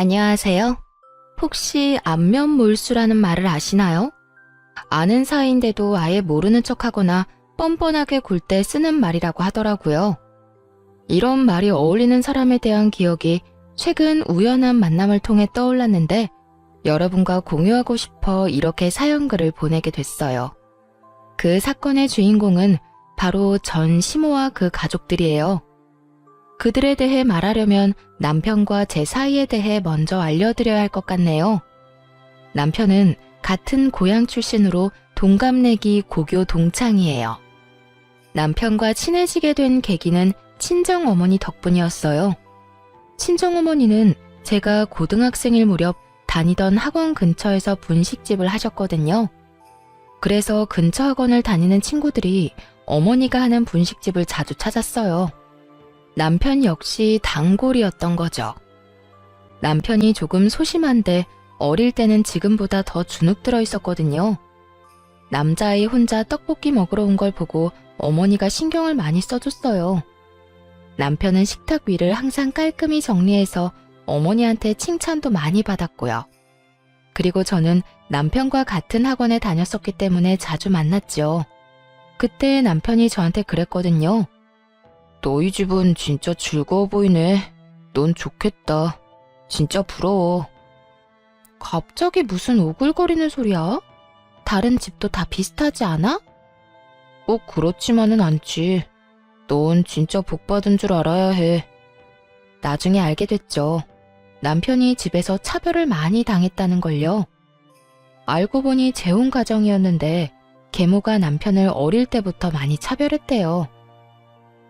안녕하세요. 혹시 안면몰수라는 말을 아시나요? 아는 사이인데도 아예 모르는 척하거나 뻔뻔하게 굴 때 쓰는 말이라고 하더라고요. 이런 말이 어울리는 사람에 대한 기억이 최근 우연한 만남을 통해 떠올랐는데 여러분과 공유하고 싶어 이렇게 사연글을 보내게 됐어요. 그 사건의 주인공은 바로 전 시모와 그 가족들이에요. 그들에 대해 말하려면 남편과 제 사이에 대해 먼저 알려드려야 할 것 같네요. 남편은 같은 고향 출신으로 동갑내기 고교 동창이에요. 남편과 친해지게 된 계기는 친정어머니 덕분이었어요. 친정어머니는 제가 고등학생일 무렵 다니던 학원 근처에서 분식집을 하셨거든요. 그래서 근처 학원을 다니는 친구들이 어머니가 하는 분식집을 자주 찾았어요. 남편 역시 단골이었던 거죠. 남편이 조금 소심한데 어릴 때는 지금보다 더 주눅 들어 있었거든요. 남자아이 혼자 떡볶이 먹으러 온 걸 보고 어머니가 신경을 많이 써줬어요. 남편은 식탁 위를 항상 깔끔히 정리해서 어머니한테 칭찬도 많이 받았고요. 그리고 저는 남편과 같은 학원에 다녔었기 때문에 자주 만났죠. 그때 남편이 저한테 그랬거든요. 너희 집은 진짜 즐거워 보이네. 넌 좋겠다. 진짜 부러워. 갑자기 무슨 오글거리는 소리야? 다른 집도 다 비슷하지 않아? 꼭 그렇지만은 않지. 넌 진짜 복 받은 줄 알아야 해. 나중에 알게 됐죠. 남편이 집에서 차별을 많이 당했다는 걸요. 알고 보니 재혼 가정이었는데 계모가 남편을 어릴 때부터 많이 차별했대요.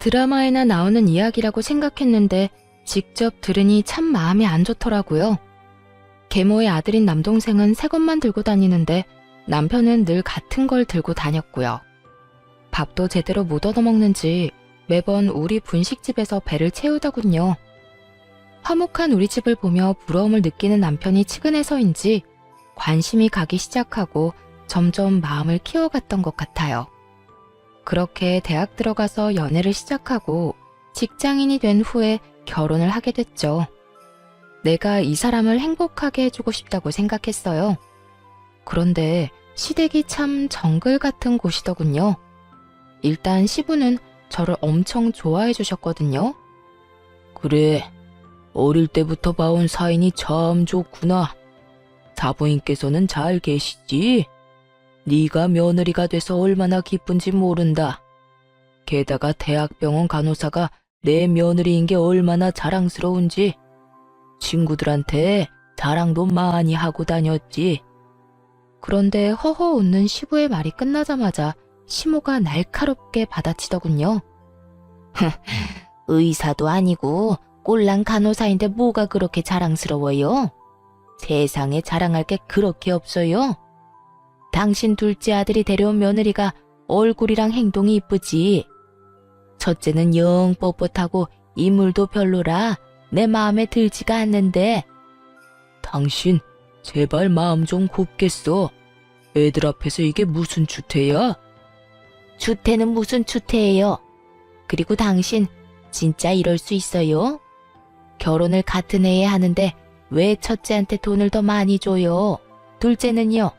드라마에나 나오는 이야기라고 생각했는데 직접 들으니 참 마음이 안 좋더라고요. 계모의 아들인 남동생은 새 것만 들고 다니는데 남편은 늘 같은 걸 들고 다녔고요. 밥도 제대로 못 얻어먹는지 매번 우리 분식집에서 배를 채우더군요. 화목한 우리 집을 보며 부러움을 느끼는 남편이 측은해서인지 관심이 가기 시작하고 점점 마음을 키워갔던 것 같아요. 그렇게 대학 들어가서 연애를 시작하고 직장인이 된 후에 결혼을 하게 됐죠. 내가 이 사람을 행복하게 해주고 싶다고 생각했어요. 그런데 시댁이 참 정글 같은 곳이더군요. 일단 시부는 저를 엄청 좋아해 주셨거든요. 그래, 어릴 때부터 봐온 사인이 참 좋구나. 사부인께서는 잘 계시지? 네가 며느리가 돼서 얼마나 기쁜지 모른다. 게다가 대학병원 간호사가 내 며느리인 게 얼마나 자랑스러운지 친구들한테 자랑도 많이 하고 다녔지. 그런데 허허 웃는 시부의 말이 끝나자마자 시모가 날카롭게 받아치더군요. 의사도 아니고 꼴랑 간호사인데 뭐가 그렇게 자랑스러워요? 세상에 자랑할 게 그렇게 없어요. 당신 둘째 아들이 데려온 며느리가 얼굴이랑 행동이 이쁘지. 첫째는 영 뻣뻣하고 인물도 별로라 내 마음에 들지가 않는데. 당신 제발 마음 좀 곱겠어. 애들 앞에서 이게 무슨 추태야? 추태는 무슨 추태예요? 그리고 당신 진짜 이럴 수 있어요? 결혼을 같은 해에 하는데 왜 첫째한테 돈을 더 많이 줘요? 둘째는요?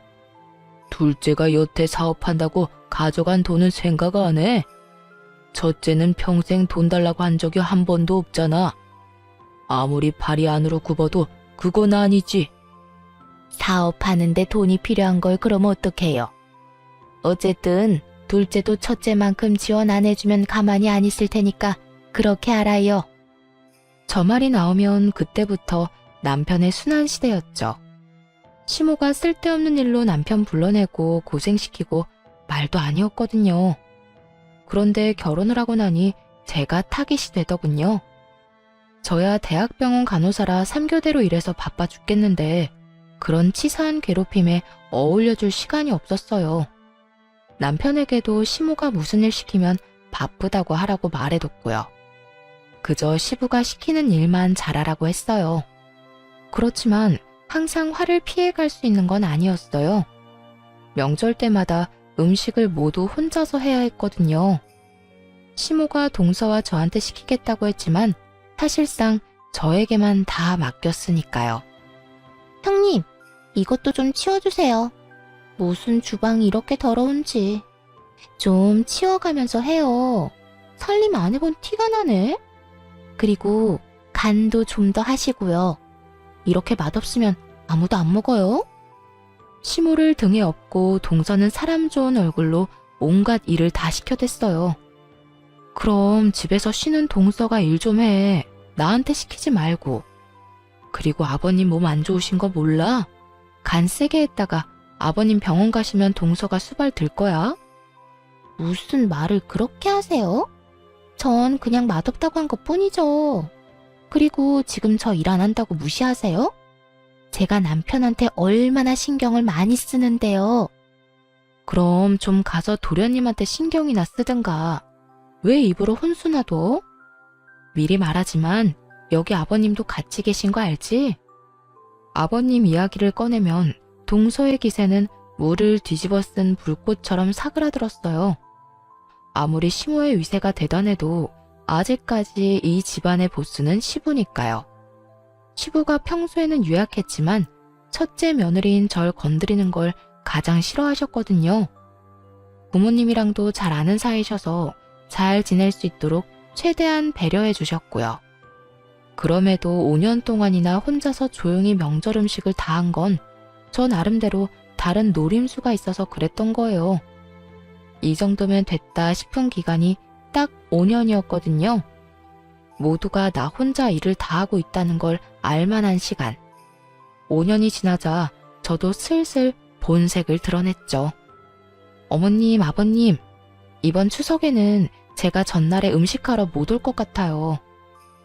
둘째가 여태 사업한다고 가져간 돈은 생각 안 해. 첫째는 평생 돈 달라고 한 적이 한 번도 없잖아. 아무리 발이 안으로 굽어도 그건 아니지. 사업하는데 돈이 필요한 걸 그럼 어떡해요? 어쨌든 둘째도 첫째만큼 지원 안 해주면 가만히 안 있을 테니까 그렇게 알아요. 저 말이 나오면 그때부터 남편의 순환 시대였죠. 시모가 쓸데없는 일로 남편 불러내고 고생시키고 말도 아니었거든요. 그런데 결혼을 하고 나니 제가 타깃이 되더군요. 저야 대학병원 간호사라 3교대로 일해서 바빠 죽겠는데 그런 치사한 괴롭힘에 어울려줄 시간이 없었어요. 남편에게도 시모가 무슨 일 시키면 바쁘다고 하라고 말해뒀고요. 그저 시부가 시키는 일만 잘하라고 했어요. 그렇지만 항상 화를 피해갈 수 있는 건 아니었어요. 명절 때마다 음식을 모두 혼자서 해야 했거든요. 시모가 동서와 저한테 시키겠다고 했지만 사실상 저에게만 다 맡겼으니까요. 형님, 이것도 좀 치워주세요. 무슨 주방이 이렇게 더러운지. 좀 치워가면서 해요. 살림 안 해본 티가 나네. 그리고 간도 좀 더 하시고요. 이렇게 맛없으면 아무도 안 먹어요. 시모를 등에 업고 동서는 사람 좋은 얼굴로 온갖 일을 다 시켜댔어요. 그럼 집에서 쉬는 동서가 일 좀 해. 나한테 시키지 말고. 그리고 아버님 몸 안 좋으신 거 몰라? 간 세게 했다가 아버님 병원 가시면 동서가 수발 들 거야. 무슨 말을 그렇게 하세요? 전 그냥 맛없다고 한 것뿐이죠. 그리고 지금 저 일 안 한다고 무시하세요? 제가 남편한테 얼마나 신경을 많이 쓰는데요. 그럼 좀 가서 도련님한테 신경이나 쓰든가. 왜 입으로 혼수나 둬? 미리 말하지만 여기 아버님도 같이 계신 거 알지? 아버님 이야기를 꺼내면 동서의 기세는 물을 뒤집어 쓴 불꽃처럼 사그라들었어요. 아무리 시모의 위세가 대단해도 아직까지 이 집안의 보스는 시부니까요. 시부가 평소에는 유약했지만 첫째 며느리인 절 건드리는 걸 가장 싫어하셨거든요. 부모님이랑도 잘 아는 사이셔서 잘 지낼 수 있도록 최대한 배려해 주셨고요. 그럼에도 5년 동안이나 혼자서 조용히 명절 음식을 다 한 건 저 나름대로 다른 노림수가 있어서 그랬던 거예요. 이 정도면 됐다 싶은 기간이 딱 5년이었거든요. 모두가 나 혼자 일을 다 하고 있다는 걸 알만한 시간. 5년이 지나자 저도 슬슬 본색을 드러냈죠. 어머님, 아버님, 이번 추석에는 제가 전날에 음식하러 못 올 것 같아요.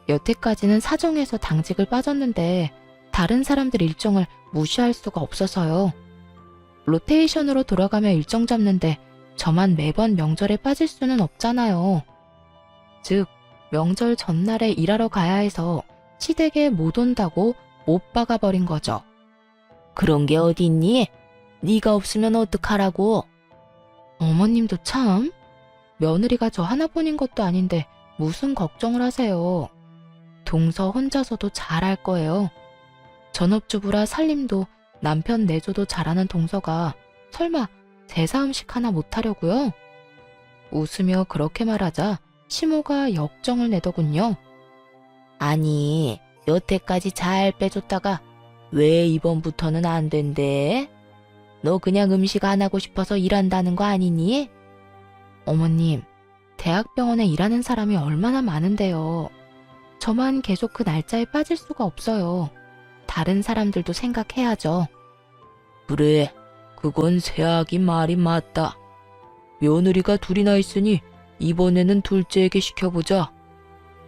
여태까지는 사정해서 당직을 빠졌는데 다른 사람들 일정을 무시할 수가 없어서요. 로테이션으로 돌아가며 일정 잡는데 저만 매번 명절에 빠질 수는 없잖아요. 즉, 명절 전날에 일하러 가야 해서 시댁에 못 온다고 못 박아버린 거죠. 그런 게 어딨니? 네가 없으면 어떡하라고? 어머님도 참, 며느리가 저 하나뿐인 것도 아닌데 무슨 걱정을 하세요. 동서 혼자서도 잘할 거예요. 전업주부라 살림도 남편 내조도 잘하는 동서가 설마 제사 음식 하나 못하려고요? 웃으며 그렇게 말하자 시모가 역정을 내더군요. 아니, 여태까지 잘 빼줬다가 왜 이번부터는 안 된대? 너 그냥 음식 안 하고 싶어서 일한다는 거 아니니? 어머님, 대학병원에 일하는 사람이 얼마나 많은데요. 저만 계속 그 날짜에 빠질 수가 없어요. 다른 사람들도 생각해야죠. 그래, 그건 새아기 말이 맞다. 며느리가 둘이나 있으니 이번에는 둘째에게 시켜보자.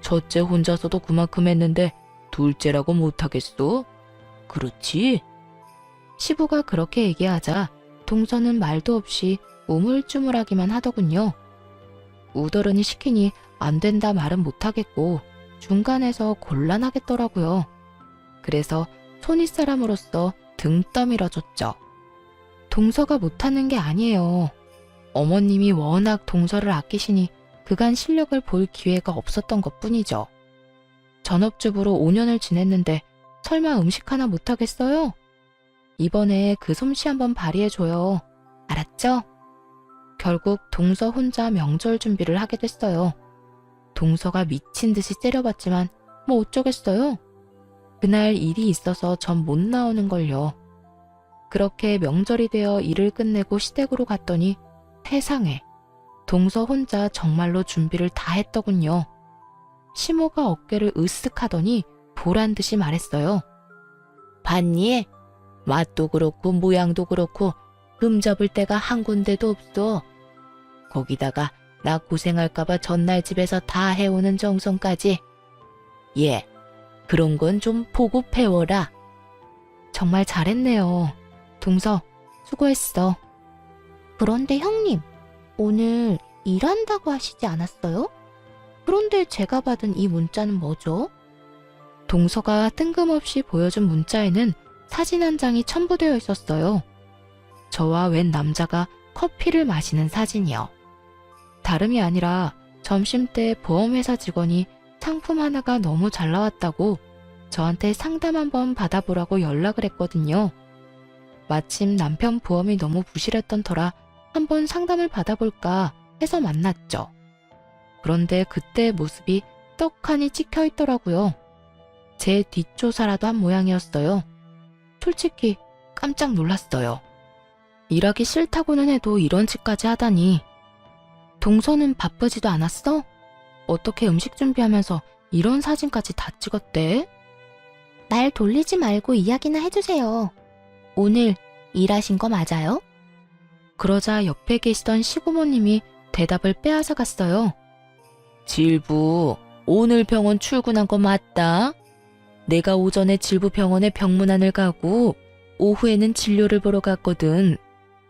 첫째 혼자서도 그만큼 했는데 둘째라고 못하겠어? 그렇지? 시부가 그렇게 얘기하자 동서는 말도 없이 우물쭈물하기만 하더군요. 우더르니 시키니 안 된다 말은 못하겠고 중간에서 곤란하겠더라고요. 그래서 손윗사람으로서 등 떠밀어줬죠. 동서가 못하는 게 아니에요. 어머님이 워낙 동서를 아끼시니 그간 실력을 볼 기회가 없었던 것뿐이죠. 전업주부로 5년을 지냈는데 설마 음식 하나 못하겠어요? 이번에 그 솜씨 한번 발휘해줘요. 알았죠? 결국 동서 혼자 명절 준비를 하게 됐어요. 동서가 미친 듯이 째려봤지만 뭐 어쩌겠어요? 그날 일이 있어서 전 못 나오는 걸요. 그렇게 명절이 되어 일을 끝내고 시댁으로 갔더니 세상에 동서 혼자 정말로 준비를 다 했더군요. 시모가 어깨를 으쓱 하더니 보란듯이 말했어요. 봤니? 맛도 그렇고 모양도 그렇고 금 잡을 데가 한 군데도 없어. 거기다가 나 고생할까봐 전날 집에서 다 해오는 정성까지. 예, 그런 건 좀 보고 배워라. 정말 잘했네요. 동서, 수고했어. 그런데 형님, 오늘 일한다고 하시지 않았어요? 그런데 제가 받은 이 문자는 뭐죠? 동서가 뜬금없이 보여준 문자에는 사진 한 장이 첨부되어 있었어요. 저와 웬 남자가 커피를 마시는 사진이요. 다름이 아니라 점심때 보험회사 직원이 상품 하나가 너무 잘 나왔다고 저한테 상담 한번 받아보라고 연락을 했거든요. 마침 남편 보험이 너무 부실했던 터라 한번 상담을 받아볼까 해서 만났죠. 그런데 그때의 모습이 떡하니 찍혀 있더라고요. 제 뒷조사라도 한 모양이었어요. 솔직히 깜짝 놀랐어요. 일하기 싫다고는 해도 이런 짓까지 하다니. 동서는 바쁘지도 않았어? 어떻게 음식 준비하면서 이런 사진까지 다 찍었대? 말 돌리지 말고 이야기나 해주세요. 오늘 일하신 거 맞아요? 그러자 옆에 계시던 시부모님이 대답을 빼앗아 갔어요. 질부, 오늘 병원 출근한 거 맞다? 내가 오전에 질부 병원에 병문안을 가고 오후에는 진료를 보러 갔거든.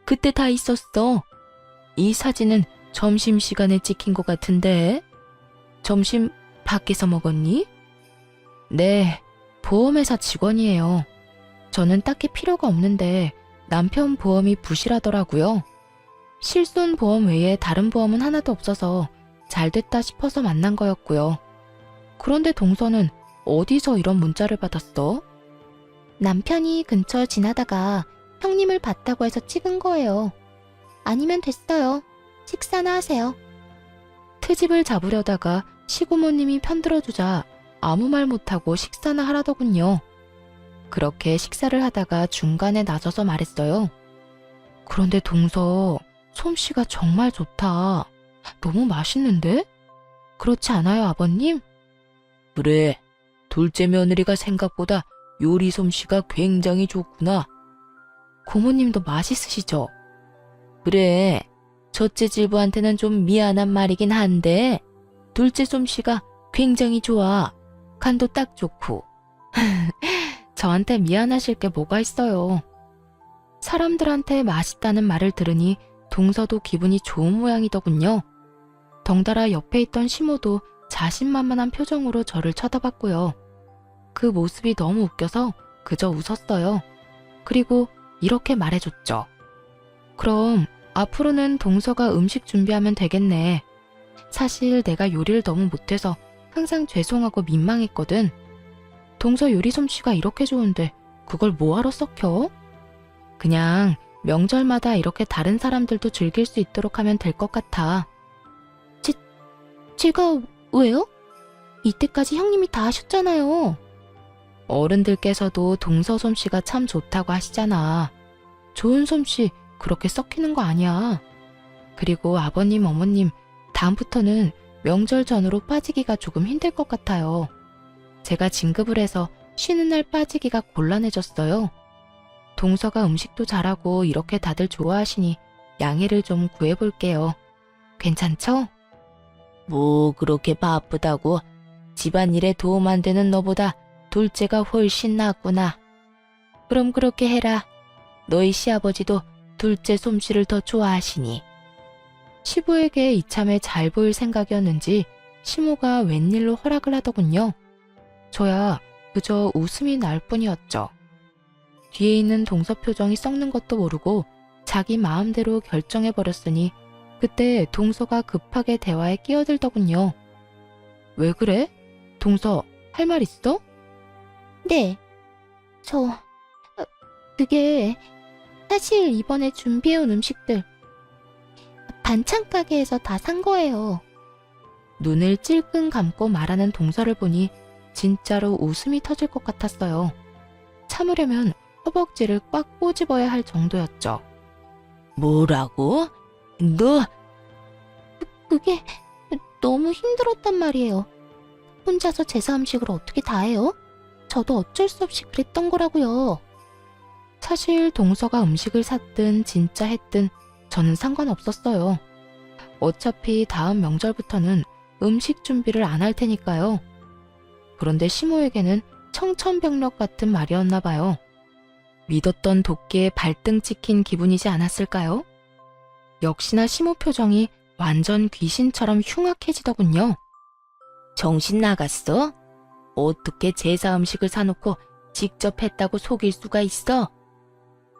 그때 다 있었어. 이 사진은 점심시간에 찍힌 것 같은데. 점심 밖에서 먹었니? 네, 보험회사 직원이에요. 저는 딱히 필요가 없는데 남편 보험이 부실하더라고요. 실손보험 외에 다른 보험은 하나도 없어서 잘 됐다 싶어서 만난 거였고요. 그런데 동서는 어디서 이런 문자를 받았어? 남편이 근처 지나다가 형님을 봤다고 해서 찍은 거예요. 아니면 됐어요. 식사나 하세요. 트집을 잡으려다가 시부모님이 편들어주자 아무 말 못하고 식사나 하라더군요. 그렇게 식사를 하다가 중간에 나서서 말했어요. 그런데 동서, 솜씨가 정말 좋다. 너무 맛있는데? 그렇지 않아요, 아버님? 그래, 둘째 며느리가 생각보다 요리 솜씨가 굉장히 좋구나. 고모님도 맛있으시죠? 그래, 첫째 질부한테는 좀 미안한 말이긴 한데 둘째 솜씨가 굉장히 좋아. 간도 딱 좋고. 저한테 미안하실 게 뭐가 있어요. 사람들한테 맛있다는 말을 들으니 동서도 기분이 좋은 모양이더군요. 덩달아 옆에 있던 시모도 자신만만한 표정으로 저를 쳐다봤고요. 그 모습이 너무 웃겨서 그저 웃었어요. 그리고 이렇게 말해줬죠. 그럼 앞으로는 동서가 음식 준비하면 되겠네. 사실 내가 요리를 너무 못해서 항상 죄송하고 민망했거든. 동서 요리 솜씨가 이렇게 좋은데 그걸 뭐하러 썩혀? 그냥 명절마다 이렇게 다른 사람들도 즐길 수 있도록 하면 될 것 같아. 제가 왜요? 이때까지 형님이 다 하셨잖아요. 어른들께서도 동서 솜씨가 참 좋다고 하시잖아. 좋은 솜씨 그렇게 썩히는 거 아니야. 그리고 아버님, 어머님, 다음부터는 명절 전후로 빠지기가 조금 힘들 것 같아요. 제가 진급을 해서 쉬는 날 빠지기가 곤란해졌어요. 동서가 음식도 잘하고 이렇게 다들 좋아하시니 양해를 좀 구해볼게요. 괜찮죠? 뭐 그렇게 바쁘다고. 집안일에 도움 안 되는 너보다 둘째가 훨씬 낫구나. 그럼 그렇게 해라. 너희 시아버지도 둘째 솜씨를 더 좋아하시니. 시부에게 이참에 잘 보일 생각이었는지 시모가 웬일로 허락을 하더군요. 저야 그저 웃음이 날 뿐이었죠. 뒤에 있는 동서 표정이 썩는 것도 모르고 자기 마음대로 결정해버렸으니 그때 동서가 급하게 대화에 끼어들더군요. 왜 그래? 동서, 할 말 있어? 네. 그게 사실 이번에 준비해온 음식들 반찬 가게에서 다 산 거예요. 눈을 찔끔 감고 말하는 동서를 보니 진짜로 웃음이 터질 것 같았어요. 참으려면 허벅지를 꽉 꼬집어야 할 정도였죠. 뭐라고? 너? 그게 너무 힘들었단 말이에요. 혼자서 제사 음식을 어떻게 다 해요? 저도 어쩔 수 없이 그랬던 거라고요. 사실 동서가 음식을 샀든 진짜 했든 저는 상관없었어요. 어차피 다음 명절부터는 음식 준비를 안 할 테니까요. 그런데 시모에게는 청천벽력 같은 말이었나 봐요. 믿었던 도끼에 발등 찍힌 기분이지 않았을까요? 역시나 시모 표정이 완전 귀신처럼 흉악해지더군요. 정신 나갔어? 어떻게 제사 음식을 사놓고 직접 했다고 속일 수가 있어?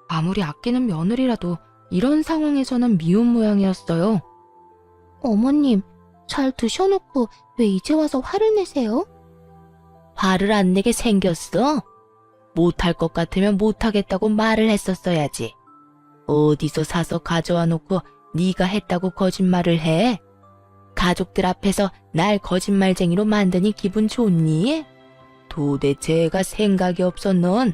아무리 아끼는 며느리라도 이런 상황에서는 미운 모양이었어요. 어머님, 잘 드셔놓고 왜 이제 와서 화를 내세요? 화를 안 내게 생겼어? 못할 것 같으면 못하겠다고 말을 했었어야지. 어디서 사서 가져와 놓고 네가 했다고 거짓말을 해? 가족들 앞에서 날 거짓말쟁이로 만드니 기분 좋니? 도대체 애가 생각이 없어 넌?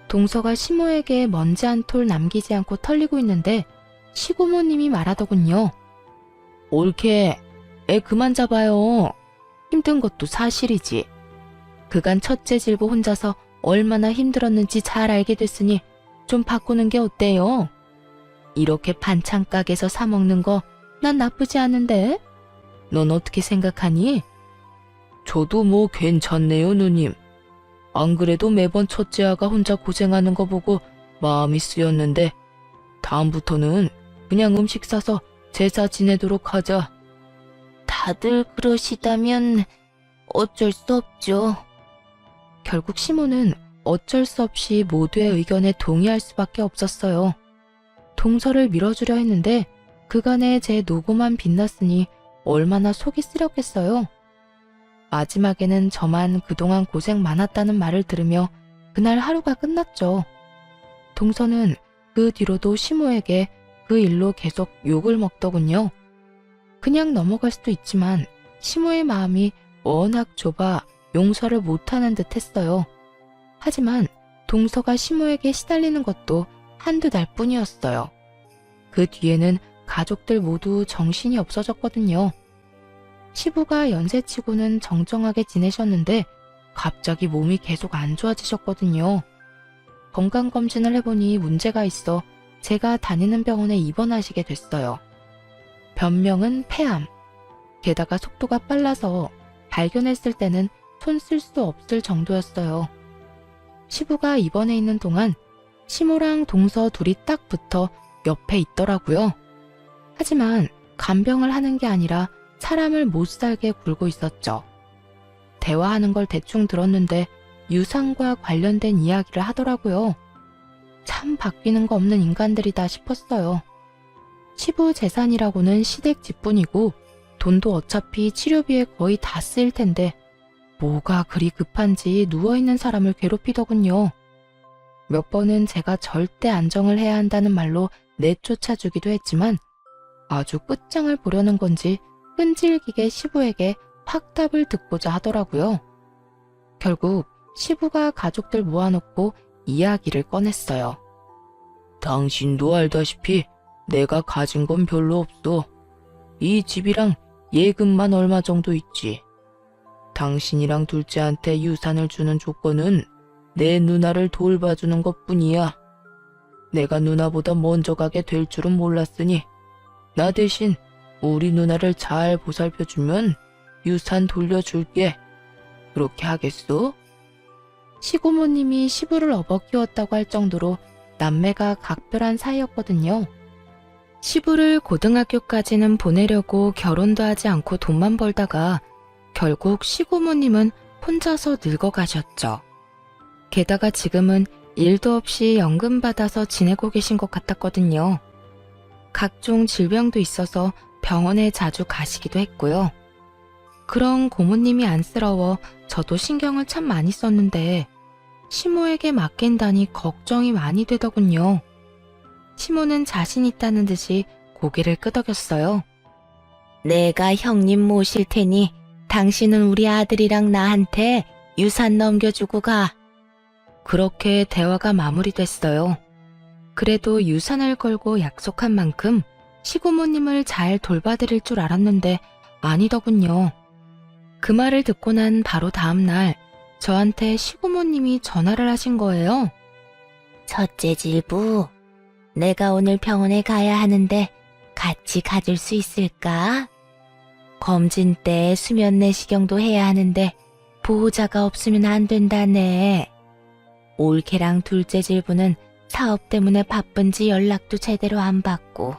동서가 시모에게 먼지 한 톨 남기지 않고 털리고 있는데 시고모님이 말하더군요. 옳게 애 그만 잡아요. 힘든 것도 사실이지. 그간 첫째 질보 혼자서 얼마나 힘들었는지 잘 알게 됐으니 좀 바꾸는 게 어때요? 이렇게 반찬 가게에서 사 먹는 거 난 나쁘지 않은데? 넌 어떻게 생각하니? 저도 뭐 괜찮네요, 누님. 안 그래도 매번 첫째 아가 혼자 고생하는 거 보고 마음이 쓰였는데 다음부터는 그냥 음식 사서 제사 지내도록 하자. 다들 그러시다면 어쩔 수 없죠. 결국 시모는 어쩔 수 없이 모두의 의견에 동의할 수밖에 없었어요. 동서를 밀어주려 했는데 그간의 제 노고만 빛났으니 얼마나 속이 쓰렸겠어요. 마지막에는 저만 그동안 고생 많았다는 말을 들으며 그날 하루가 끝났죠. 동서는 그 뒤로도 시모에게 그 일로 계속 욕을 먹더군요. 그냥 넘어갈 수도 있지만 시모의 마음이 워낙 좁아 용서를 못하는 듯 했어요. 하지만 동서가 시모에게 시달리는 것도 한두 달 뿐이었어요. 그 뒤에는 가족들 모두 정신이 없어졌거든요. 시부가 연세치고는 정정하게 지내셨는데 갑자기 몸이 계속 안 좋아지셨거든요. 건강검진을 해보니 문제가 있어 제가 다니는 병원에 입원하시게 됐어요. 변명은 폐암. 게다가 속도가 빨라서 발견했을 때는 손 쓸 수 없을 정도였어요. 시부가 입원해 있는 동안 시모랑 동서 둘이 딱 붙어 옆에 있더라고요. 하지만 간병을 하는 게 아니라 사람을 못 살게 굴고 있었죠. 대화하는 걸 대충 들었는데 유산과 관련된 이야기를 하더라고요. 참 바뀌는 거 없는 인간들이다 싶었어요. 시부 재산이라고는 시댁 집뿐이고 돈도 어차피 치료비에 거의 다 쓰일 텐데 뭐가 그리 급한지 누워있는 사람을 괴롭히더군요. 몇 번은 제가 절대 안정을 해야 한다는 말로 내쫓아주기도 했지만 아주 끝장을 보려는 건지 끈질기게 시부에게 확답을 듣고자 하더라고요. 결국 시부가 가족들 모아놓고 이야기를 꺼냈어요. 당신도 알다시피 내가 가진 건 별로 없어. 이 집이랑 예금만 얼마 정도 있지. 당신이랑 둘째한테 유산을 주는 조건은 내 누나를 돌봐주는 것뿐이야. 내가 누나보다 먼저 가게 될 줄은 몰랐으니 나 대신 우리 누나를 잘 보살펴주면 유산 돌려줄게. 그렇게 하겠소? 시고모님이 시부를 업어 키웠다고 할 정도로 남매가 각별한 사이였거든요. 시부를 고등학교까지는 보내려고 결혼도 하지 않고 돈만 벌다가 결국 시고모님은 혼자서 늙어가셨죠. 게다가 지금은 일도 없이 연금 받아서 지내고 계신 것 같았거든요. 각종 질병도 있어서 병원에 자주 가시기도 했고요. 그런 고모님이 안쓰러워 저도 신경을 참 많이 썼는데 시모에게 맡긴다니 걱정이 많이 되더군요. 시모는 자신 있다는 듯이 고개를 끄덕였어요. 내가 형님 모실 테니 당신은 우리 아들이랑 나한테 유산 넘겨주고 가. 그렇게 대화가 마무리됐어요. 그래도 유산을 걸고 약속한 만큼 시고모님을 잘 돌봐드릴 줄 알았는데 아니더군요. 그 말을 듣고 난 바로 다음 날 저한테 시고모님이 전화를 하신 거예요. 첫째 질부, 내가 오늘 병원에 가야 하는데 같이 가줄 수 있을까? 검진 때 수면 내시경도 해야 하는데 보호자가 없으면 안 된다네. 올케랑 둘째 질부는 사업 때문에 바쁜지 연락도 제대로 안 받고.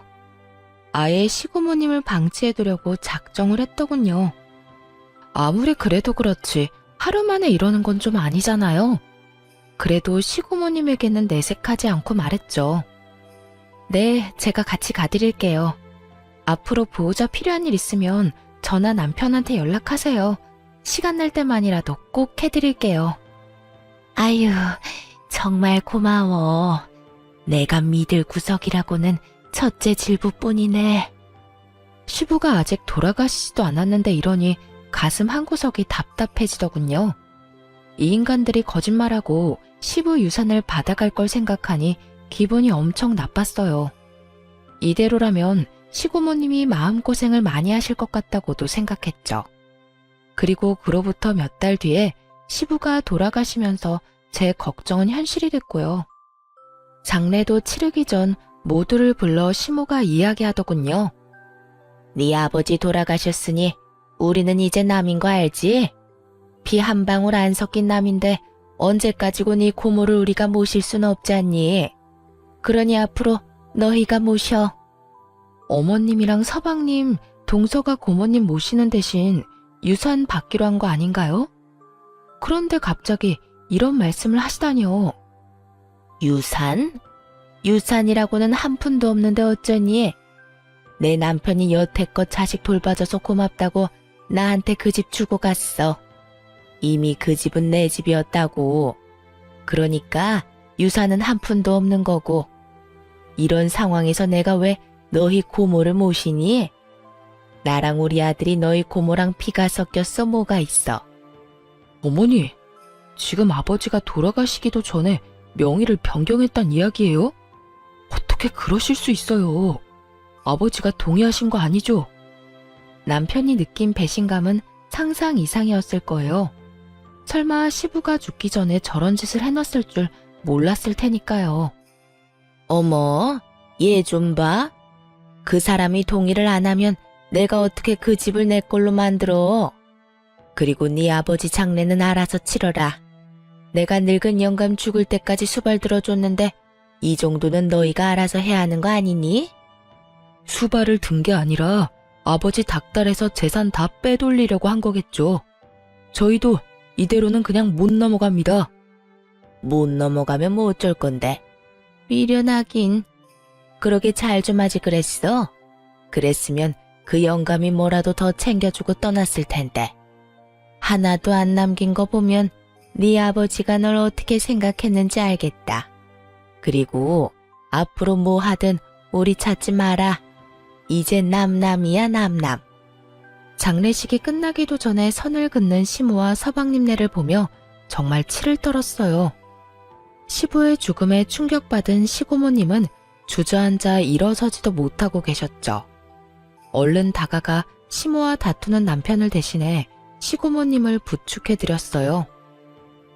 아예 시고모님을 방치해두려고 작정을 했더군요. 아무리 그래도 그렇지 하루 만에 이러는 건 좀 아니잖아요. 그래도 시고모님에게는 내색하지 않고 말했죠. 네, 제가 같이 가드릴게요. 앞으로 보호자 필요한 일 있으면 저나 남편한테 연락하세요. 시간 날 때만이라도 꼭 해드릴게요. 아유, 정말 고마워. 내가 믿을 구석이라고는 첫째 질부뿐이네. 시부가 아직 돌아가시지도 않았는데 이러니 가슴 한구석이 답답해지더군요. 이 인간들이 거짓말하고 시부 유산을 받아갈 걸 생각하니 기분이 엄청 나빴어요. 이대로라면 시고모님이 마음고생을 많이 하실 것 같다고도 생각했죠. 그리고 그로부터 몇 달 뒤에 시부가 돌아가시면서 제 걱정은 현실이 됐고요. 장례도 치르기 전 모두를 불러 시모가 이야기하더군요. 네 아버지 돌아가셨으니 우리는 이제 남인 거 알지? 피 한 방울 안 섞인 남인데 언제까지고 네 고모를 우리가 모실 수는 없지 않니? 그러니 앞으로 너희가 모셔. 어머님이랑 서방님, 동서가 고모님 모시는 대신 유산 받기로 한 거 아닌가요? 그런데 갑자기 이런 말씀을 하시다니요. 유산? 유산이라고는 한 푼도 없는데 어쩌니? 내 남편이 여태껏 자식 돌봐줘서 고맙다고 나한테 그 집 주고 갔어. 이미 그 집은 내 집이었다고. 그러니까 유산은 한 푼도 없는 거고. 이런 상황에서 내가 왜 너희 고모를 모시니? 나랑 우리 아들이 너희 고모랑 피가 섞였어 뭐가 있어? 어머니, 지금 아버지가 돌아가시기도 전에 명의를 변경했단 이야기예요? 어떻게 그러실 수 있어요? 아버지가 동의하신 거 아니죠? 남편이 느낀 배신감은 상상 이상이었을 거예요. 설마 시부가 죽기 전에 저런 짓을 해놨을 줄 몰랐을 테니까요. 어머, 얘 좀 봐. 그 사람이 동의를 안 하면 내가 어떻게 그 집을 내 걸로 만들어. 그리고 네 아버지 장례는 알아서 치러라. 내가 늙은 영감 죽을 때까지 수발 들어줬는데 이 정도는 너희가 알아서 해야 하는 거 아니니? 수발을 든 게 아니라 아버지 닥달해서 재산 다 빼돌리려고 한 거겠죠. 저희도 이대로는 그냥 못 넘어갑니다. 못 넘어가면 뭐 어쩔 건데. 미련하긴. 그러게 잘 좀 하지 그랬어. 그랬으면 그 영감이 뭐라도 더 챙겨주고 떠났을 텐데. 하나도 안 남긴 거 보면 네 아버지가 널 어떻게 생각했는지 알겠다. 그리고 앞으로 뭐 하든 우리 찾지 마라. 이제 남남이야 남남. 장례식이 끝나기도 전에 선을 긋는 시모와 서방님네를 보며 정말 치를 떨었어요. 시부의 죽음에 충격받은 시고모님은 주저앉아 일어서지도 못하고 계셨죠. 얼른 다가가 시모와 다투는 남편을 대신해 시고모님을 부축해드렸어요.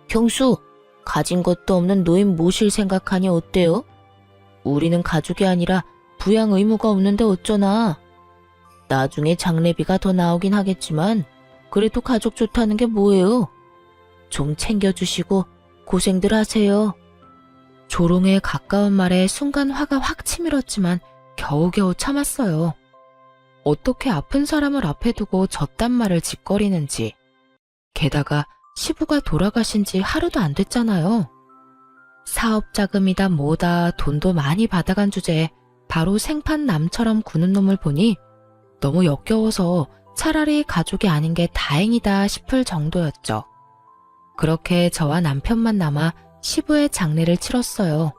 경수, 가진 것도 없는 노인 모실 생각하니 어때요? 우리는 가족이 아니라 부양 의무가 없는데 어쩌나. 나중에 장례비가 더 나오긴 하겠지만 그래도 가족 좋다는 게 뭐예요? 좀 챙겨주시고 고생들 하세요. 조롱에 가까운 말에 순간 화가 확 치밀었지만 겨우겨우 참았어요. 어떻게 아픈 사람을 앞에 두고 저딴 말을 짓거리는지. 게다가 시부가 돌아가신 지 하루도 안 됐잖아요. 사업 자금이다 뭐다 돈도 많이 받아간 주제에 바로 생판 남처럼 구는 놈을 보니 너무 역겨워서 차라리 가족이 아닌 게 다행이다 싶을 정도였죠. 그렇게 저와 남편만 남아 시부의 장례를 치렀어요.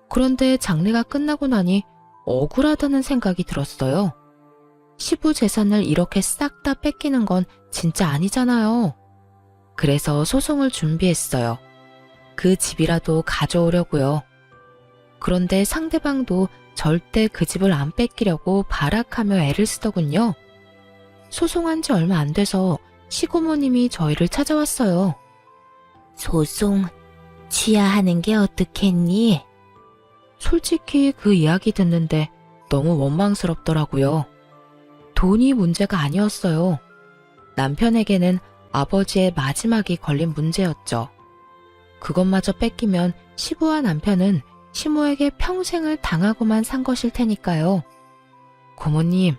그런데 장례가 끝나고 나니 억울하다는 생각이 들었어요. 시부 재산을 이렇게 싹 다 뺏기는 건 진짜 아니잖아요. 그래서 소송을 준비했어요. 그 집이라도 가져오려고요. 그런데 상대방도 절대 그 집을 안 뺏기려고 발악하며 애를 쓰더군요. 소송한 지 얼마 안 돼서 시고모님이 저희를 찾아왔어요. 소송 취하하는 게 어떻겠니? 솔직히 그 이야기 듣는데 너무 원망스럽더라고요. 돈이 문제가 아니었어요. 남편에게는 아버지의 마지막이 걸린 문제였죠. 그것마저 뺏기면 시부와 남편은 시모에게 평생을 당하고만 산 것일 테니까요. 고모님,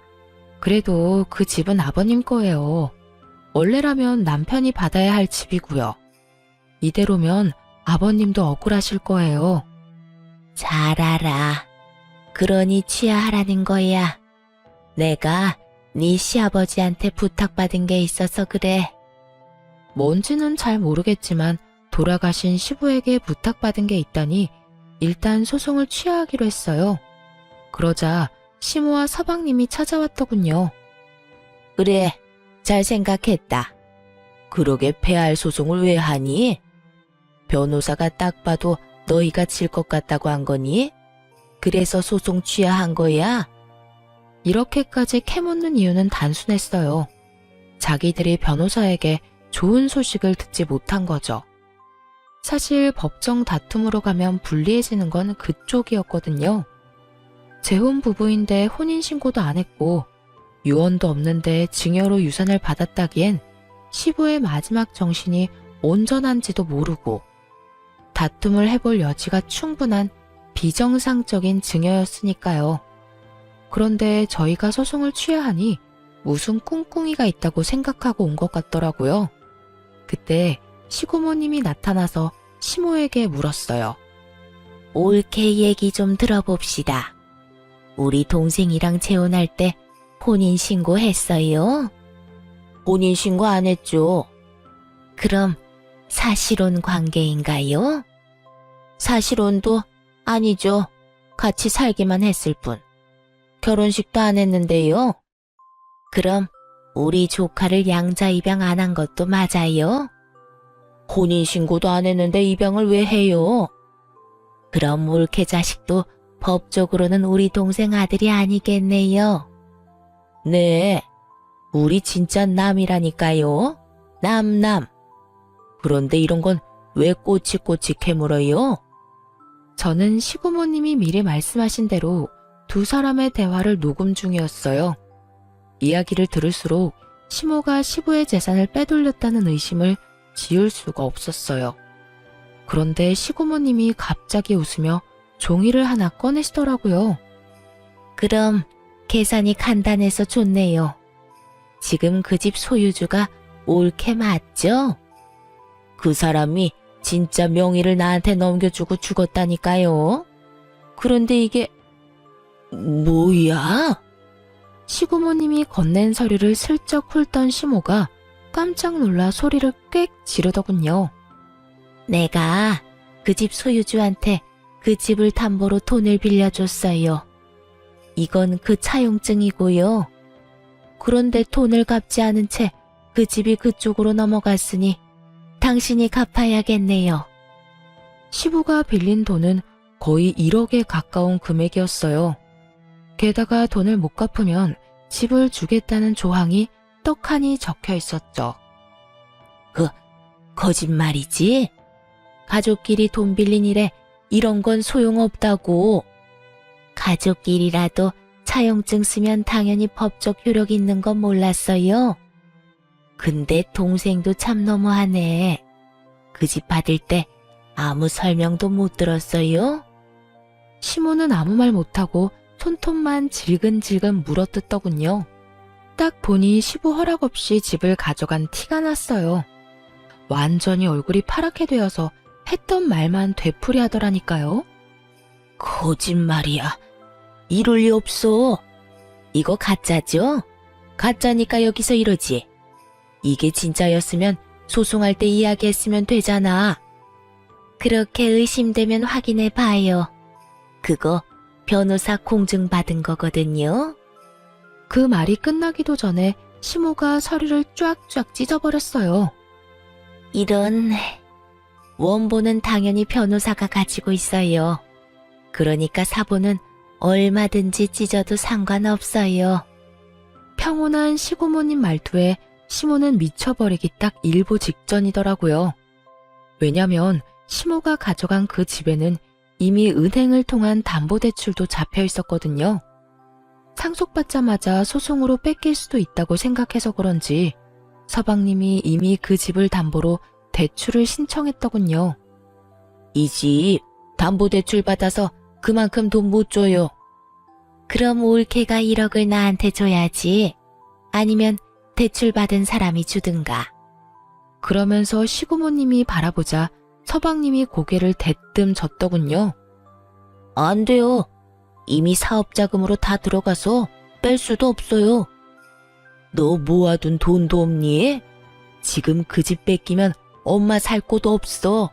그래도 그 집은 아버님 거예요. 원래라면 남편이 받아야 할 집이고요. 이대로면 아버님도 억울하실 거예요. 잘 알아. 그러니 취하하라는 거야. 내가 네 시아버지한테 부탁받은 게 있어서 그래. 뭔지는 잘 모르겠지만 돌아가신 시부에게 부탁받은 게 있다니 일단 소송을 취하하기로 했어요. 그러자 시모와 서방님이 찾아왔더군요. 그래, 잘 생각했다. 그러게 폐할 소송을 왜 하니? 변호사가 딱 봐도 너희가 질 것 같다고 한 거니? 그래서 소송 취하한 거야? 이렇게까지 캐묻는 이유는 단순했어요. 자기들이 변호사에게 좋은 소식을 듣지 못한 거죠. 사실 법정 다툼으로 가면 불리해지는 건 그쪽이었거든요. 재혼 부부인데 혼인신고도 안 했고 유언도 없는데 증여로 유산을 받았다기엔 시부의 마지막 정신이 온전한지도 모르고 다툼을 해볼 여지가 충분한 비정상적인 증여였으니까요. 그런데 저희가 소송을 취하하니 무슨 꿍꿍이가 있다고 생각하고 온 것 같더라고요. 그때 시고모님이 나타나서 시모에게 물었어요. 올케 얘기 좀 들어봅시다. 우리 동생이랑 재혼할 때 혼인신고 했어요? 혼인신고 안 했죠. 그럼 사실혼 관계인가요? 사실혼도 아니죠. 같이 살기만 했을 뿐. 결혼식도 안 했는데요. 그럼 우리 조카를 양자 입양 안 한 것도 맞아요? 혼인신고도 안 했는데 입양을 왜 해요? 그럼 올케 자식도 법적으로는 우리 동생 아들이 아니겠네요. 네, 우리 진짜 남이라니까요. 남. 그런데 이런 건 왜 꼬치꼬치 캐물어요? 저는 시고모님이 미리 말씀하신 대로 두 사람의 대화를 녹음 중이었어요. 이야기를 들을수록 시모가 시부의 재산을 빼돌렸다는 의심을 지울 수가 없었어요. 그런데 시고모님이 갑자기 웃으며 종이를 하나 꺼내시더라고요. 그럼 계산이 간단해서 좋네요. 지금 그 집 소유주가 올케 맞죠? 그 사람이 진짜 명의를 나한테 넘겨주고 죽었다니까요. 그런데 이게 뭐야? 시고모님이 건넨 서류를 슬쩍 훑던 시모가 깜짝 놀라 소리를 꽥 지르더군요. 내가 그 집 소유주한테 그 집을 담보로 돈을 빌려줬어요. 이건 그 차용증이고요. 그런데 돈을 갚지 않은 채 그 집이 그쪽으로 넘어갔으니 당신이 갚아야겠네요. 시부가 빌린 돈은 거의 1억에 가까운 금액이었어요. 게다가 돈을 못 갚으면 집을 주겠다는 조항이 떡하니 적혀 있었죠. 거짓말이지? 가족끼리 돈 빌린 일에 이런 건 소용없다고. 가족끼리라도 차용증 쓰면 당연히 법적 효력 있는 건 몰랐어요. 근데 동생도 참 너무하네. 그 집 받을 때 아무 설명도 못 들었어요? 시모는 아무 말 못하고 손톱만 질근질근 물어뜯더군요. 딱 보니 시부 허락 없이 집을 가져간 티가 났어요. 완전히 얼굴이 파랗게 되어서 했던 말만 되풀이하더라니까요. 거짓말이야. 이럴 리 없어. 이거 가짜죠? 가짜니까 여기서 이러지. 이게 진짜였으면 소송할 때 이야기했으면 되잖아. 그렇게 의심되면 확인해 봐요. 그거 변호사 공증 받은 거거든요. 그 말이 끝나기도 전에 시모가 서류를 쫙쫙 찢어버렸어요. 이런, 원본은 당연히 변호사가 가지고 있어요. 그러니까 사본은 얼마든지 찢어도 상관없어요. 평온한 시고모님 말투에 시모는 미쳐버리기 딱 일보 직전이더라고요. 왜냐면 시모가 가져간 그 집에는 이미 은행을 통한 담보대출도 잡혀 있었거든요. 상속받자마자 소송으로 뺏길 수도 있다고 생각해서 그런지 서방님이 이미 그 집을 담보로 대출을 신청했더군요. 이 집 담보대출 받아서 그만큼 돈 못 줘요. 그럼 올케가 1억을 나한테 줘야지. 아니면 대출 받은 사람이 주든가. 그러면서 시고모님이 바라보자 서방님이 고개를 대뜸 젓더군요. 안 돼요. 이미 사업자금으로 다 들어가서 뺄 수도 없어요. 너 모아둔 돈도 없니? 지금 그 집 뺏기면 엄마 살 곳 없어.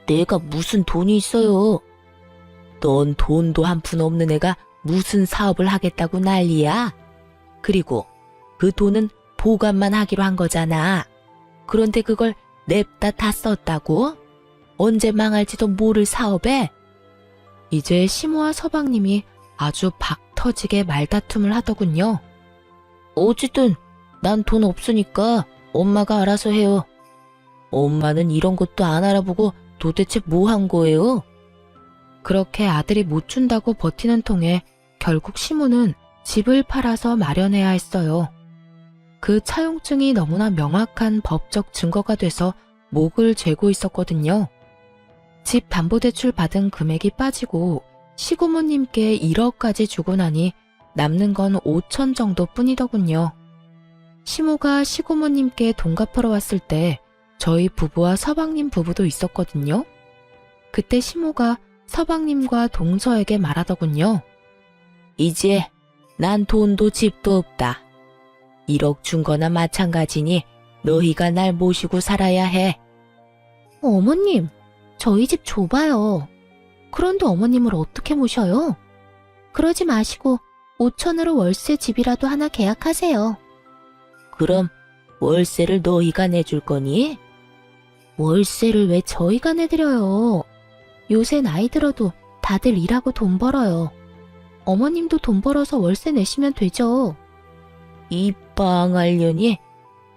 내가 무슨 돈이 있어요. 넌 돈도 한 푼 없는 애가 무슨 사업을 하겠다고 난리야. 그리고 그 돈은 보관만 하기로 한 거잖아. 그런데 그걸 냅다 다 썼다고? 언제 망할지도 모를 사업에? 이제 시모와 서방님이 아주 박 터지게 말다툼을 하더군요. 어쨌든 난 돈 없으니까 엄마가 알아서 해요. 엄마는 이런 것도 안 알아보고 도대체 뭐 한 거예요? 그렇게 아들이 못 준다고 버티는 통에 결국 시모는 집을 팔아서 마련해야 했어요. 그 차용증이 너무나 명확한 법적 증거가 돼서 목을 죄고 있었거든요. 집 담보대출 받은 금액이 빠지고 시고모님께 1억까지 주고 나니 남는 건 5천 정도 뿐이더군요. 시모가 시고모님께 돈 갚으러 왔을 때 저희 부부와 서방님 부부도 있었거든요. 그때 시모가 서방님과 동서에게 말하더군요. 이제 난 돈도 집도 없다. 1억 준 거나 마찬가지니 너희가 날 모시고 살아야 해. 어머님, 저희 집 좁아요. 그런데 어머님을 어떻게 모셔요? 그러지 마시고 5천으로 월세 집이라도 하나 계약하세요. 그럼 월세를 너희가 내줄 거니? 월세를 왜 저희가 내드려요? 요새 나이 들어도 다들 일하고 돈 벌어요. 어머님도 돈 벌어서 월세 내시면 되죠. 이 빵알년이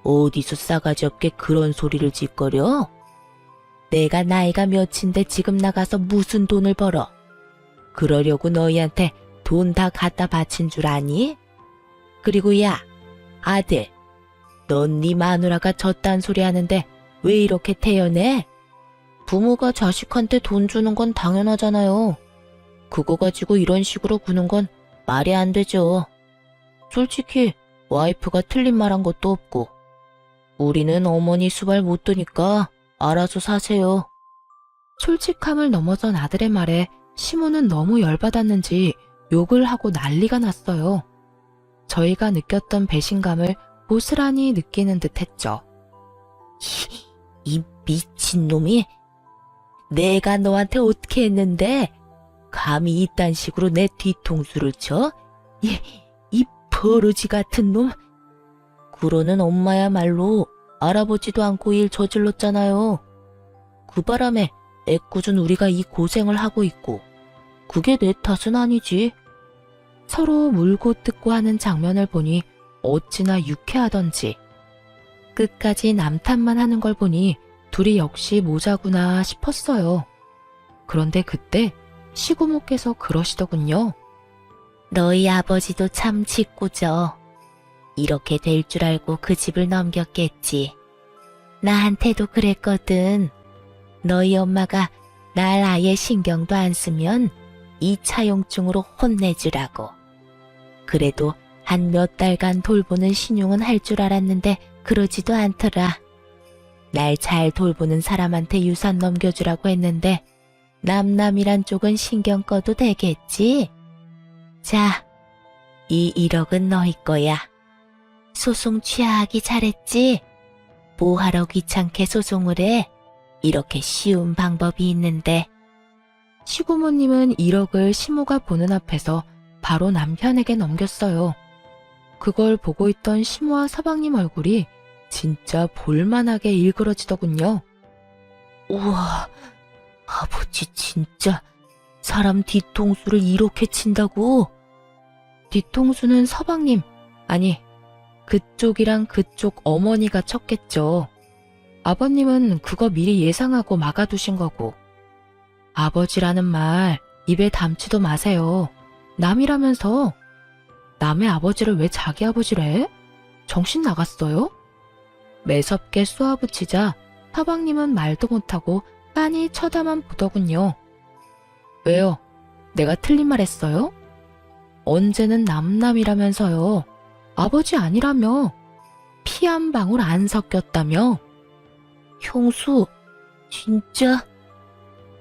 어디서 싸가지 없게 그런 소리를 짓거려? 내가 나이가 몇인데 지금 나가서 무슨 돈을 벌어? 그러려고 너희한테 돈 다 갖다 바친 줄 아니? 그리고 야, 아들, 넌 네 마누라가 졌단 소리 하는데 왜 이렇게 태연해? 부모가 자식한테 돈 주는 건 당연하잖아요. 그거 가지고 이런 식으로 구는 건 말이 안 되죠. 솔직히 와이프가 틀린 말 한 것도 없고 우리는 어머니 수발 못 두니까 알아서 사세요. 솔직함을 넘어선 아들의 말에 시모는 너무 열받았는지 욕을 하고 난리가 났어요. 저희가 느꼈던 배신감을 고스란히 느끼는 듯 했죠. 이 미친놈이 내가 너한테 어떻게 했는데 감히 이딴 식으로 내 뒤통수를 쳐? 이 버러지 같은 놈. 그러는 엄마야말로 알아보지도 않고 일 저질렀잖아요. 그 바람에 애꿎은 우리가 이 고생을 하고 있고 그게 내 탓은 아니지. 서로 물고 뜯고 하는 장면을 보니 어찌나 유쾌하던지 끝까지 남 탓만 하는 걸 보니 둘이 역시 모자구나 싶었어요. 그런데 그때 시고모께서 그러시더군요. 너희 아버지도 참 짓궂어. 이렇게 될 줄 알고 그 집을 넘겼겠지. 나한테도 그랬거든. 너희 엄마가 날 아예 신경도 안 쓰면 이 차용증으로 혼내주라고. 그래도 한 몇 달간 돌보는 신용은 할 줄 알았는데 그러지도 않더라. 날 잘 돌보는 사람한테 유산 넘겨주라고 했는데 남남이란 쪽은 신경 꺼도 되겠지? 자, 이 1억은 너희 거야. 소송 취하하기 잘했지? 뭐하러 귀찮게 소송을 해? 이렇게 쉬운 방법이 있는데. 시고모님은 1억을 시모가 보는 앞에서 바로 남편에게 넘겼어요. 그걸 보고 있던 시모와 서방님 얼굴이 진짜 볼만하게 일그러지더군요. 우와, 아버지 진짜 사람 뒤통수를 이렇게 친다고? 뒤통수는 서방님, 아니 그쪽이랑 그쪽 어머니가 쳤겠죠. 아버님은 그거 미리 예상하고 막아두신 거고. 아버지라는 말 입에 담지도 마세요. 남이라면서. 남의 아버지를 왜 자기 아버지래? 정신 나갔어요? 매섭게 쏘아붙이자 서방님은 말도 못하고 빤히 쳐다만 보더군요. 왜요? 내가 틀린 말 했어요? 언제는 남남이라면서요. 아버지 아니라며. 피 한 방울 안 섞였다며. 형수, 진짜?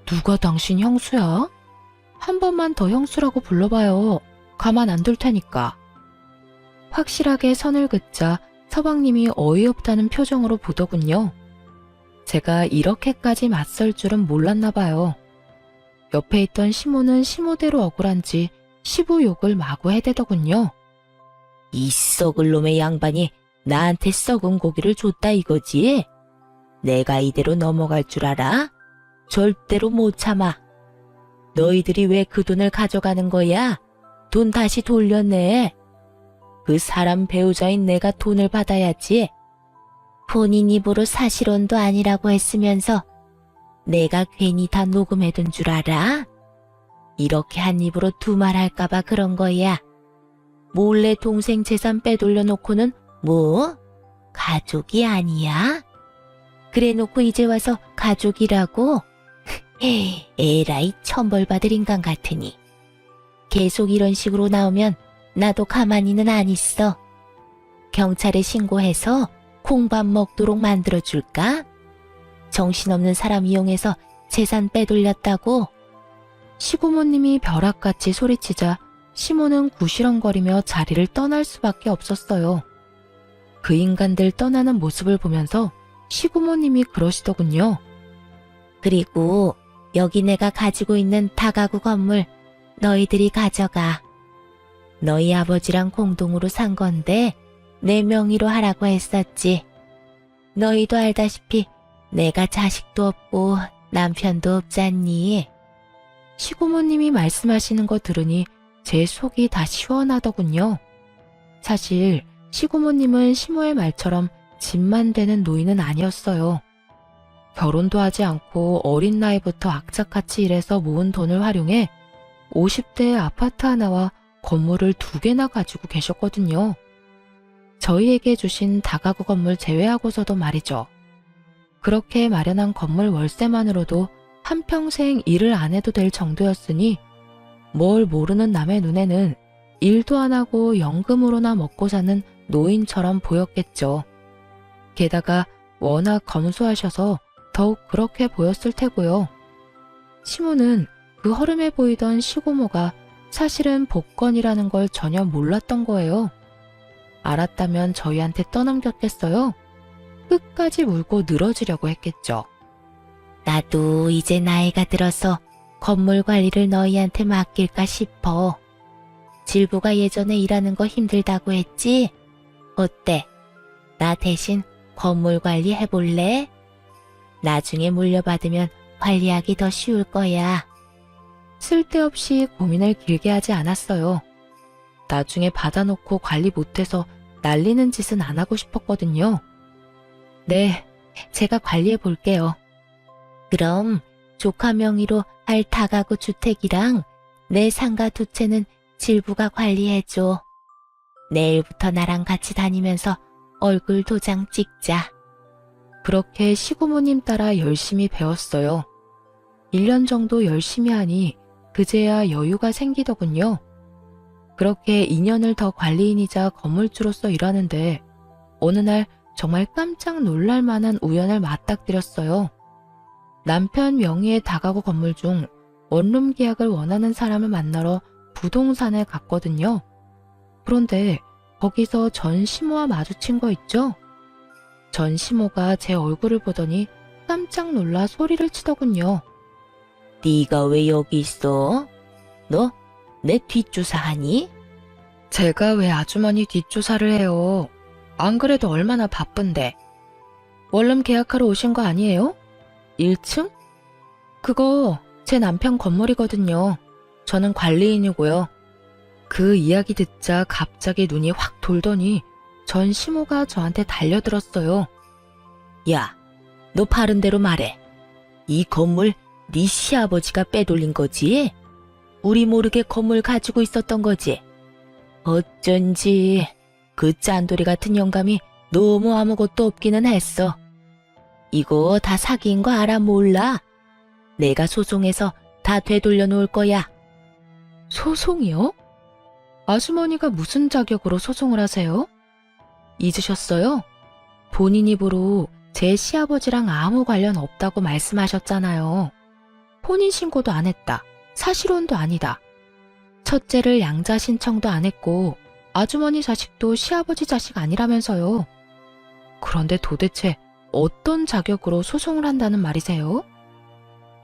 누가 당신 형수야? 한 번만 더 형수라고 불러봐요. 가만 안 둘 테니까. 확실하게 선을 긋자 서방님이 어이없다는 표정으로 보더군요. 제가 이렇게까지 맞설 줄은 몰랐나 봐요. 옆에 있던 시모는 시모대로 억울한지 시부 욕을 마구 해대더군요. 이 썩을 놈의 양반이 나한테 썩은 고기를 줬다 이거지? 내가 이대로 넘어갈 줄 알아? 절대로 못 참아. 너희들이 왜 그 돈을 가져가는 거야? 돈 다시 돌려내. 그 사람 배우자인 내가 돈을 받아야지. 본인 입으로 사실혼도 아니라고 했으면서 내가 괜히 다 녹음해둔 줄 알아? 이렇게 한 입으로 두 말 할까봐 그런 거야. 몰래 동생 재산 빼돌려 놓고는 뭐? 가족이 아니야? 그래 놓고 이제 와서 가족이라고? 에라이 천벌받을 인간 같으니. 계속 이런 식으로 나오면 나도 가만히는 안 있어. 경찰에 신고해서 콩밥 먹도록 만들어줄까? 정신없는 사람 이용해서 재산 빼돌렸다고? 시고모님이 벼락같이 소리치자 시모는 구시렁거리며 자리를 떠날 수밖에 없었어요. 그 인간들 떠나는 모습을 보면서 시고모님이 그러시더군요. 그리고 여기 내가 가지고 있는 다가구 건물 너희들이 가져가. 너희 아버지랑 공동으로 산 건데 내 명의로 하라고 했었지. 너희도 알다시피 내가 자식도 없고 남편도 없잖니. 시고모님이 말씀하시는 거 들으니 제 속이 다 시원하더군요. 사실 시고모님은 시모의 말처럼 집만 되는 노인은 아니었어요. 결혼도 하지 않고 어린 나이부터 악착같이 일해서 모은 돈을 활용해 50대의 아파트 하나와 건물을 2개나 가지고 계셨거든요. 저희에게 주신 다가구 건물 제외하고서도 말이죠. 그렇게 마련한 건물 월세만으로도 한평생 일을 안 해도 될 정도였으니 뭘 모르는 남의 눈에는 일도 안 하고 연금으로나 먹고 사는 노인처럼 보였겠죠. 게다가 워낙 검소하셔서 더욱 그렇게 보였을 테고요. 시모는 그 허름해 보이던 시고모가 사실은 복권이라는 걸 전혀 몰랐던 거예요. 알았다면 저희한테 떠넘겼겠어요? 끝까지 물고 늘어지려고 했겠죠. 나도 이제 나이가 들어서 건물 관리를 너희한테 맡길까 싶어. 질부가 예전에 일하는 거 힘들다고 했지? 어때? 나 대신 건물 관리 해볼래? 나중에 물려받으면 관리하기 더 쉬울 거야. 쓸데없이 고민을 길게 하지 않았어요. 나중에 받아놓고 관리 못해서 날리는 짓은 안 하고 싶었거든요. 네, 제가 관리해 볼게요. 그럼 조카 명의로 할 다가구 주택이랑 내 상가 2채는 질부가 관리해줘. 내일부터 나랑 같이 다니면서 얼굴 도장 찍자. 그렇게 시고모님 따라 열심히 배웠어요. 1년 정도 열심히 하니 그제야 여유가 생기더군요. 그렇게 2년을 더 관리인이자 건물주로서 일하는데 어느 날 정말 깜짝 놀랄 만한 우연을 맞닥뜨렸어요. 남편 명의의 다가구 건물 중 원룸 계약을 원하는 사람을 만나러 부동산에 갔거든요. 그런데 거기서 전 시모와 마주친 거 있죠? 전 시모가 제 얼굴을 보더니 깜짝 놀라 소리를 치더군요. 네가 왜 여기 있어? 너 내 뒷조사하니? 제가 왜 아주머니 뒷조사를 해요? 안 그래도 얼마나 바쁜데. 원룸 계약하러 오신 거 아니에요? 1층? 그거 제 남편 건물이거든요. 저는 관리인이고요. 그 이야기 듣자 갑자기 눈이 확 돌더니 전 시모가 저한테 달려들었어요. 야, 너 바른 대로 말해. 이 건물 네 시아버지가 빼돌린 거지? 우리 모르게 건물 가지고 있었던 거지? 어쩐지 그 짠돌이 같은 영감이 너무 아무것도 없기는 했어. 이거 다 사기인 거 알아 몰라? 내가 소송해서 다 되돌려 놓을 거야. 소송이요? 아주머니가 무슨 자격으로 소송을 하세요? 잊으셨어요? 본인 입으로 제 시아버지랑 아무 관련 없다고 말씀하셨잖아요. 혼인신고도 안 했다. 사실혼도 아니다. 첫째를 양자 신청도 안 했고 아주머니 자식도 시아버지 자식 아니라면서요. 그런데 도대체 어떤 자격으로 소송을 한다는 말이세요?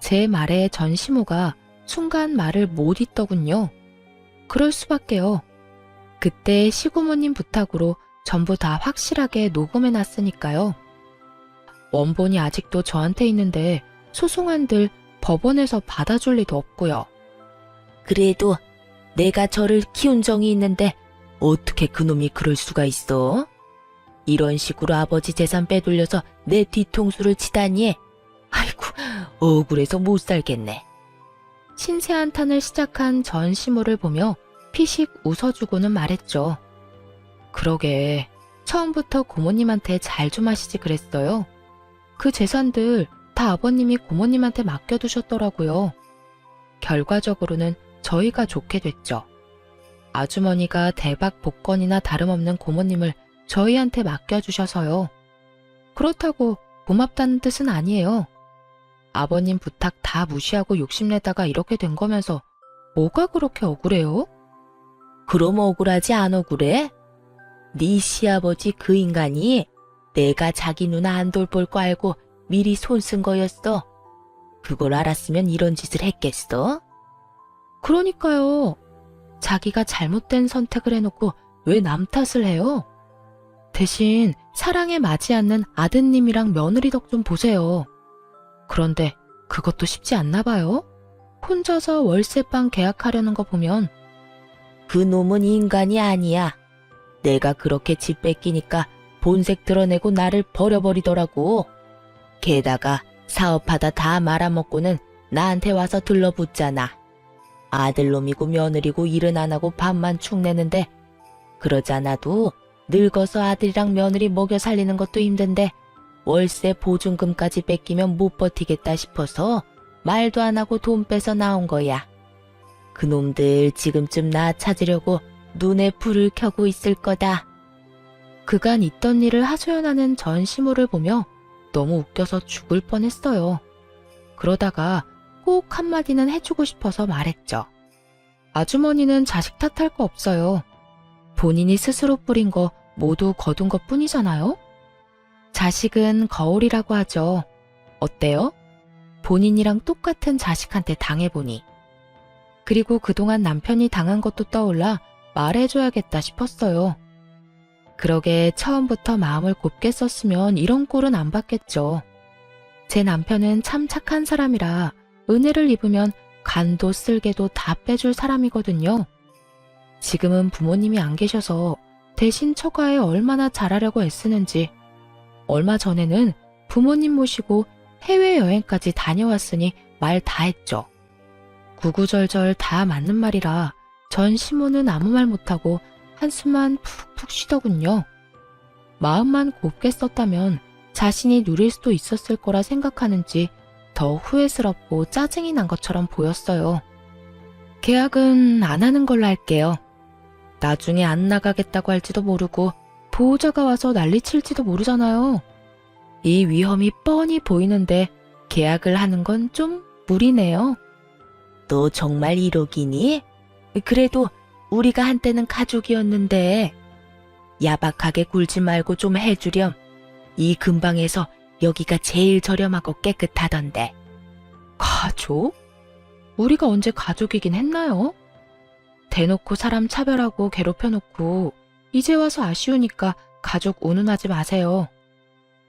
제 말에 전시모가 순간 말을 못 잇더군요. 그럴 수밖에요. 그때 시고모님 부탁으로 전부 다 확실하게 녹음해 놨으니까요. 원본이 아직도 저한테 있는데 소송한들 법원에서 받아줄 리도 없고요. 그래도 내가 저를 키운 정이 있는데 어떻게 그놈이 그럴 수가 있어? 이런 식으로 아버지 재산 빼돌려서 내 뒤통수를 치다니. 아이고, 억울해서 못 살겠네. 신세 한탄을 시작한 전시모를 보며 피식 웃어주고는 말했죠. 그러게, 처음부터 고모님한테 잘 좀 하시지 그랬어요. 그 재산들 다 아버님이 고모님한테 맡겨두셨더라고요. 결과적으로는 저희가 좋게 됐죠. 아주머니가 대박 복권이나 다름없는 고모님을 저희한테 맡겨주셔서요. 그렇다고 고맙다는 뜻은 아니에요. 아버님 부탁 다 무시하고 욕심내다가 이렇게 된 거면서 뭐가 그렇게 억울해요? 그럼 억울하지 안 억울해? 네 시아버지 그 인간이 내가 자기 누나 안 돌볼 거 알고 미리 손 쓴 거였어. 그걸 알았으면 이런 짓을 했겠어? 그러니까요. 자기가 잘못된 선택을 해놓고 왜 남 탓을 해요? 대신 사랑에 맞지 않는 아드님이랑 며느리 덕 좀 보세요. 그런데 그것도 쉽지 않나 봐요. 혼자서 월세방 계약하려는 거 보면. 그 놈은 인간이 아니야. 내가 그렇게 집 뺏기니까 본색 드러내고 나를 버려버리더라고. 게다가 사업하다 다 말아먹고는 나한테 와서 들러붙잖아. 아들놈이고 며느리고 일은 안 하고 밥만 축 내는데 그러지 않아도 늙어서 아들이랑 며느리 먹여 살리는 것도 힘든데 월세 보증금까지 뺏기면 못 버티겠다 싶어서 말도 안 하고 돈 빼서 나온 거야. 그놈들 지금쯤 나 찾으려고 눈에 불을 켜고 있을 거다. 그간 있던 일을 하소연하는 전시모를 보며 너무 웃겨서 죽을 뻔했어요. 그러다가 꼭 한마디는 해주고 싶어서 말했죠. 아주머니는 자식 탓할 거 없어요. 본인이 스스로 뿌린 거 모두 거둔 것 뿐이잖아요? 자식은 거울이라고 하죠. 어때요? 본인이랑 똑같은 자식한테 당해보니. 그리고 그동안 남편이 당한 것도 떠올라 말해줘야겠다 싶었어요. 그러게 처음부터 마음을 곱게 썼으면 이런 꼴은 안 받겠죠. 제 남편은 참 착한 사람이라 은혜를 입으면 간도 쓸개도 다 빼줄 사람이거든요. 지금은 부모님이 안 계셔서 대신 처가에 얼마나 잘하려고 애쓰는지. 얼마 전에는 부모님 모시고 해외여행까지 다녀왔으니 말 다 했죠. 구구절절 다 맞는 말이라 전 시모는 아무 말 못하고 한숨만 푹푹 쉬더군요. 마음만 곱게 썼다면 자신이 누릴 수도 있었을 거라 생각하는지 더 후회스럽고 짜증이 난 것처럼 보였어요. 계약은 안 하는 걸로 할게요. 나중에 안 나가겠다고 할지도 모르고 보호자가 와서 난리칠지도 모르잖아요. 이 위험이 뻔히 보이는데 계약을 하는 건 좀 무리네요. 너 정말 1억이니? 그래도 우리가 한때는 가족이었는데. 야박하게 굴지 말고 좀 해주렴. 이 근방에서 여기가 제일 저렴하고 깨끗하던데. 가족? 우리가 언제 가족이긴 했나요? 대놓고 사람 차별하고 괴롭혀놓고 이제 와서 아쉬우니까 가족 운운하지 마세요.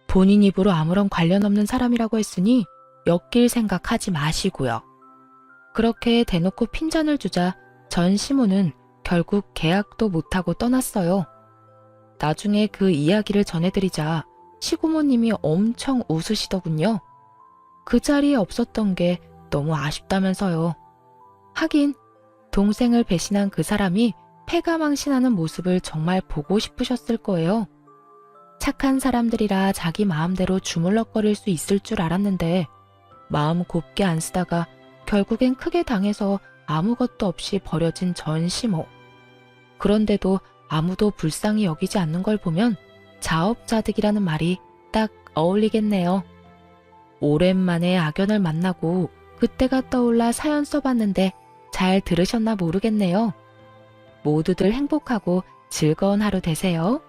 본인 입으로 아무런 관련 없는 사람이라고 했으니 엮일 생각하지 마시고요. 그렇게 대놓고 핀잔을 주자 전 시모는 결국 계약도 못하고 떠났어요. 나중에 그 이야기를 전해드리자 시고모님이 엄청 웃으시더군요. 그 자리에 없었던 게 너무 아쉽다면서요. 하긴 동생을 배신한 그 사람이 패가망신하는 모습을 정말 보고 싶으셨을 거예요. 착한 사람들이라 자기 마음대로 주물럭거릴 수 있을 줄 알았는데 마음 곱게 안 쓰다가 결국엔 크게 당해서 아무것도 없이 버려진 전 시모. 그런데도 아무도 불쌍히 여기지 않는 걸 보면 자업자득이라는 말이 딱 어울리겠네요. 오랜만에 악연을 만나고 그때가 떠올라 사연 써봤는데 잘 들으셨나 모르겠네요. 모두들 행복하고 즐거운 하루 되세요.